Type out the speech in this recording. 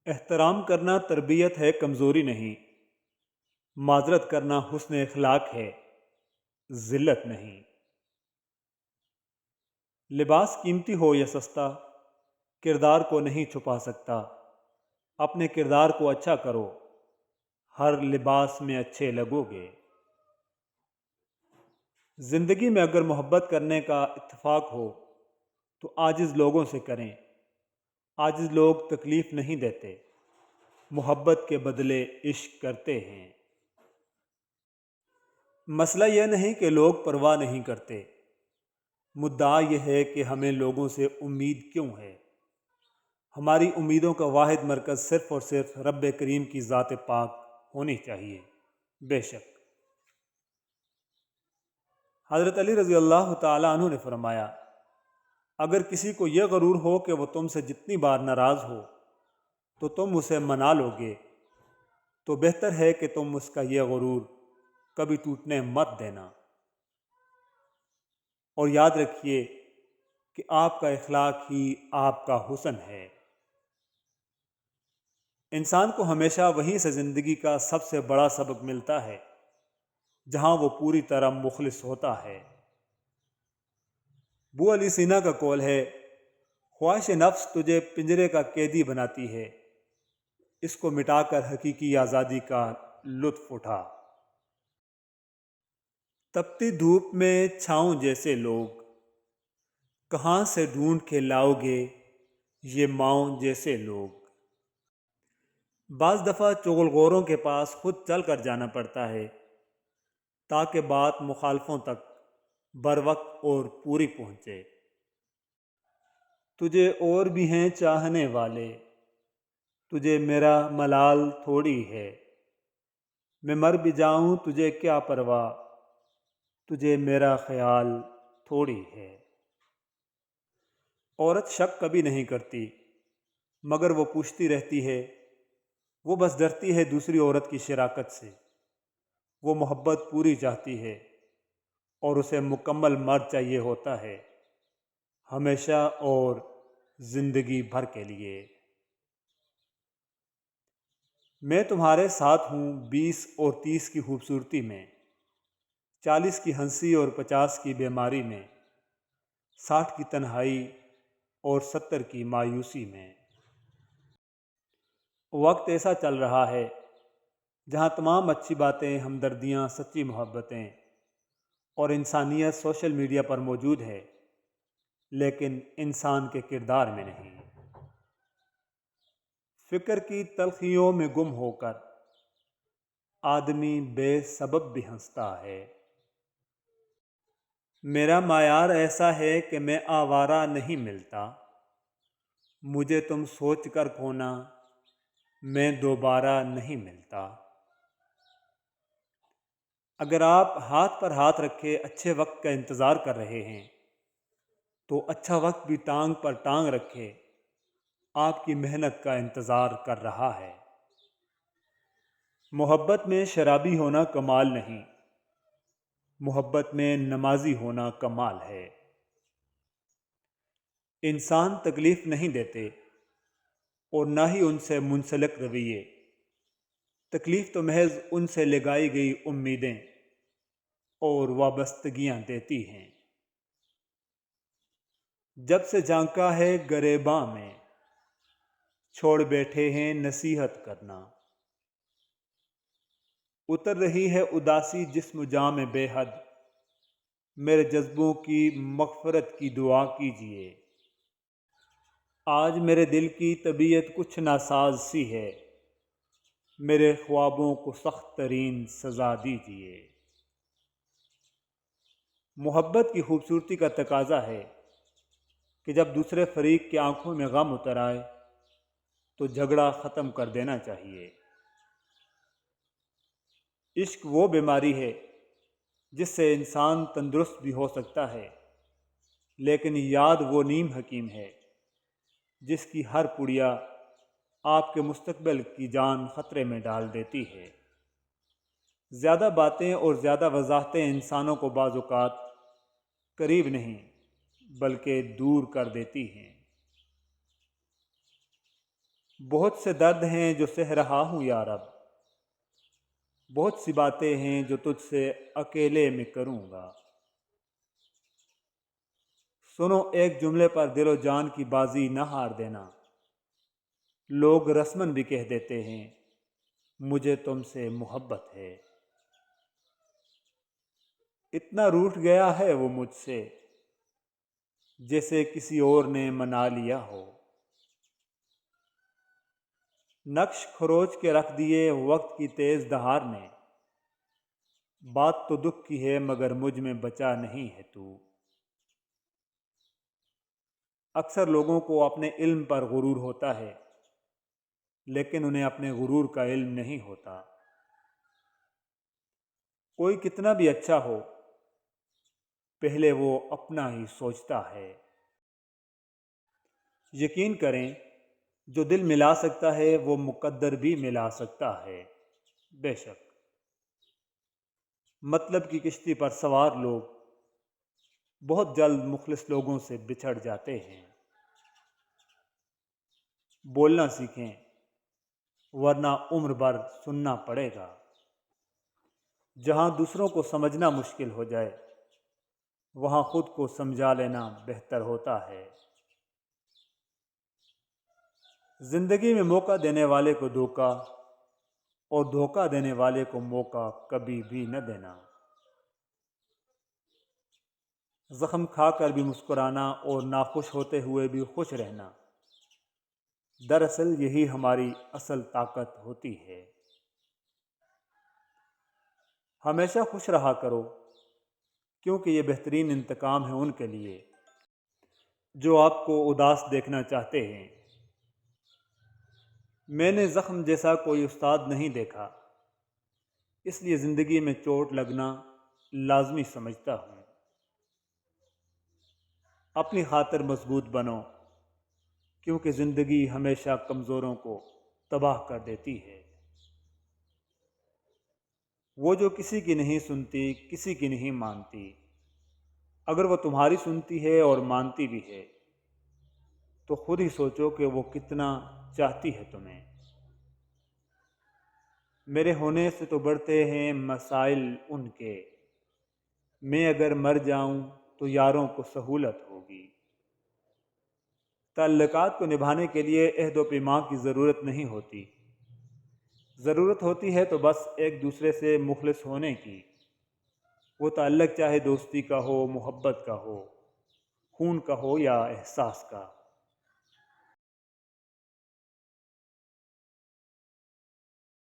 احترام کرنا تربیت ہے، کمزوری نہیں۔ معذرت کرنا حسن اخلاق ہے، ذلت نہیں۔ لباس قیمتی ہو یا سستا، کردار کو نہیں چھپا سکتا۔ اپنے کردار کو اچھا کرو، ہر لباس میں اچھے لگو گے۔ زندگی میں اگر محبت کرنے کا اتفاق ہو تو عاجز لوگوں سے کریں۔ عاجز لوگ تکلیف نہیں دیتے، محبت کے بدلے عشق کرتے ہیں۔ مسئلہ یہ نہیں کہ لوگ پرواہ نہیں کرتے، مدعا یہ ہے کہ ہمیں لوگوں سے امید کیوں ہے۔ ہماری امیدوں کا واحد مرکز صرف اور صرف رب کریم کی ذات پاک ہونی چاہیے۔ بے شک حضرت علی رضی اللہ تعالیٰ عنہ نے فرمایا، اگر کسی کو یہ غرور ہو کہ وہ تم سے جتنی بار ناراض ہو تو تم اسے منا لو گے، تو بہتر ہے کہ تم اس کا یہ غرور کبھی ٹوٹنے مت دینا۔ اور یاد رکھیے کہ آپ کا اخلاق ہی آپ کا حسن ہے۔ انسان کو ہمیشہ وہیں سے زندگی کا سب سے بڑا سبق ملتا ہے جہاں وہ پوری طرح مخلص ہوتا ہے۔ ابو علی سینا کا قول ہے، خواہش نفس تجھے پنجرے کا قیدی بناتی ہے، اس کو مٹا کر حقیقی آزادی کا لطف اٹھا۔ تپتی دھوپ میں چھاؤں جیسے لوگ، کہاں سے ڈھونڈ کے لاؤ گے یہ ماؤں جیسے لوگ۔ بعض دفعہ چغل خوروں کے پاس خود چل کر جانا پڑتا ہے تاکہ بات مخالفوں تک بروقت اور پوری پہنچے۔ تجھے اور بھی ہیں چاہنے والے، تجھے میرا ملال تھوڑی ہے۔ میں مر بھی جاؤں تجھے کیا پرواہ، تجھے میرا خیال تھوڑی ہے۔ عورت شک کبھی نہیں کرتی مگر وہ پوچھتی رہتی ہے، وہ بس ڈرتی ہے دوسری عورت کی شراکت سے۔ وہ محبت پوری چاہتی ہے اور اسے مکمل مرد چاہیے ہوتا ہے، ہمیشہ اور زندگی بھر کے لیے۔ میں تمہارے ساتھ ہوں 20 اور 30 کی خوبصورتی میں، 40 کی ہنسی اور 50 کی بیماری میں، 60 کی تنہائی اور 70 کی مایوسی میں۔ وقت ایسا چل رہا ہے جہاں تمام اچھی باتیں، ہمدردیاں، سچی محبتیں اور انسانیت سوشل میڈیا پر موجود ہے، لیکن انسان کے کردار میں نہیں۔ فکر کی تلخیوں میں گم ہو کر آدمی بے سبب بھی ہنستا ہے۔ میرا معیار ایسا ہے کہ میں آوارہ نہیں ملتا، مجھے تم سوچ کر کھونا میں دوبارہ نہیں ملتا۔ اگر آپ ہاتھ پر ہاتھ رکھے اچھے وقت کا انتظار کر رہے ہیں تو اچھا وقت بھی ٹانگ پر ٹانگ رکھے آپ کی محنت کا انتظار کر رہا ہے۔ محبت میں شرابی ہونا کمال نہیں، محبت میں نمازی ہونا کمال ہے۔ انسان تکلیف نہیں دیتے اور نہ ہی ان سے منسلک رویے، تکلیف تو محض ان سے لگائی گئی امیدیں اور وابستگیاں دیتی ہیں۔ جب سے جھانکا ہے گریباں میں، چھوڑ بیٹھے ہیں نصیحت کرنا۔ اتر رہی ہے اداسی جسم جاں میں بے حد، میرے جذبوں کی مغفرت کی دعا کیجیے۔ آج میرے دل کی طبیعت کچھ ناساز سی ہے، میرے خوابوں کو سخت ترین سزا دیجیے۔ محبت کی خوبصورتی کا تقاضا ہے کہ جب دوسرے فریق کی آنکھوں میں غم اتر آئے تو جھگڑا ختم کر دینا چاہیے۔ عشق وہ بیماری ہے جس سے انسان تندرست بھی ہو سکتا ہے، لیکن یاد وہ نیم حکیم ہے جس کی ہر پڑیا آپ کے مستقبل کی جان خطرے میں ڈال دیتی ہے۔ زیادہ باتیں اور زیادہ وضاحتیں انسانوں کو بعض اوقات قریب نہیں بلکہ دور کر دیتی ہیں۔ بہت سے درد ہیں جو سہ رہا ہوں یا رب، بہت سی باتیں ہیں جو تجھ سے اکیلے میں کروں گا۔ سنو ایک جملے پر دل و جان کی بازی نہ ہار دینا۔ لوگ رسمن بھی کہہ دیتے ہیں مجھے تم سے محبت ہے، اتنا روٹھ گیا ہے وہ مجھ سے جیسے کسی اور نے منا لیا ہو۔ نقش خروچ کے رکھ دیے وقت کی تیز دہار نے، بات تو دکھ کی ہے مگر مجھ میں بچا نہیں ہے تو۔ اکثر لوگوں کو اپنے علم پر غرور ہوتا ہے، لیکن انہیں اپنے غرور کا علم نہیں ہوتا۔ کوئی کتنا بھی اچھا ہو، پہلے وہ اپنا ہی سوچتا ہے۔ یقین کریں جو دل ملا سکتا ہے وہ مقدر بھی ملا سکتا ہے۔ بے شک مطلب کی کشتی پر سوار لوگ بہت جلد مخلص لوگوں سے بچھڑ جاتے ہیں۔ بولنا سیکھیں ورنہ عمر بھر سننا پڑے گا۔ جہاں دوسروں کو سمجھنا مشکل ہو جائے وہاں خود کو سمجھا لینا بہتر ہوتا ہے۔ زندگی میں موقع دینے والے کو دھوکہ اور دھوکہ دینے والے کو موقع کبھی بھی نہ دینا۔ زخم کھا کر بھی مسکرانا اور ناخوش ہوتے ہوئے بھی خوش رہنا، دراصل یہی ہماری اصل طاقت ہوتی ہے۔ ہمیشہ خوش رہا کرو کیونکہ یہ بہترین انتقام ہے ان کے لیے جو آپ کو اداس دیکھنا چاہتے ہیں۔ میں نے زخم جیسا کوئی استاد نہیں دیکھا، اس لیے زندگی میں چوٹ لگنا لازمی سمجھتا ہوں۔ اپنی خاطر مضبوط بنو کیونکہ زندگی ہمیشہ کمزوروں کو تباہ کر دیتی ہے۔ وہ جو کسی کی نہیں سنتی کسی کی نہیں مانتی، اگر وہ تمہاری سنتی ہے اور مانتی بھی ہے تو خود ہی سوچو کہ وہ کتنا چاہتی ہے تمہیں۔ میرے ہونے سے تو بڑھتے ہیں مسائل ان کے، میں اگر مر جاؤں تو یاروں کو سہولت ہوگی۔ تعلقات کو نبھانے کے لیے عہد و پیمان کی ضرورت نہیں ہوتی، ضرورت ہوتی ہے تو بس ایک دوسرے سے مخلص ہونے کی۔ وہ تعلق چاہے دوستی کا ہو، محبت کا ہو، خون کا ہو یا احساس کا۔